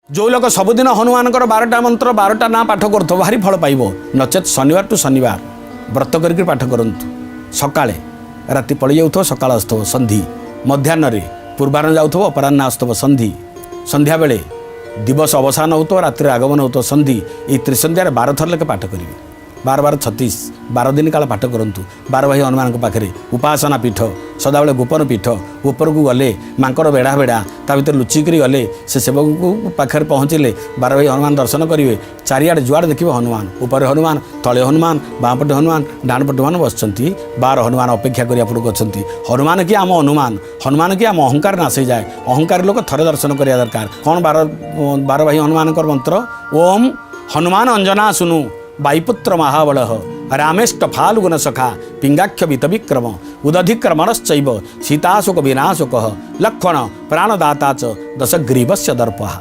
जो लोक सबुदिन हनुमान 12टा मंत्र 12टा ना पाठ कर भारी फल पाइब नचेत शनिवार टू शनिवार व्रत करके पाठ करूँ सकाळे राति पड़ जाऊ सकाळ आसुव संधि मध्याह्न पूर्वाह्न जाऊ अपराह्न आसुव संधि संध्या बेले दिवस अवसान हो रात्रि आगमन हो संधि ये त्रिसंध्यार 12 थर लेके पाठ करेंगे 12 36 12 दिन काल पाठ करूँ 12 भाई हनुमान पाखे उपासना पीठ सदाबले गोपन पीठ ऊपर को गले मांकर बेढ़ा बेढ़ा ता भर लुचिक गले से सेवक पाखे पहुँचले 12 भाई हनुमान दर्शन करेंगे चारिआडे जुआड़े देखिए हनुमान ऊपर हनुमान तले हनुमान बाँपटे हनुमान डाण पटे हनुमान बस 12 हनुमान अपेक्षा कर अच्छा हनुमान कि आम हनुमान कि आम अहंकार नाश जाए अहंकार लोक थरे दर्शन करा दरकार कौन 12 भाई हनुमान मंत्र ओम हनुमान अंजना सुनु वायुपुत्र महाबल रामेष्ट फाल्गुन सखा पिंगाक्ष वित विक्रम उदधिक्रमणश्चैव सीताशोक विनाशक लक्ष्मण प्राणदाता च दशग्रीवस्य दर्पः।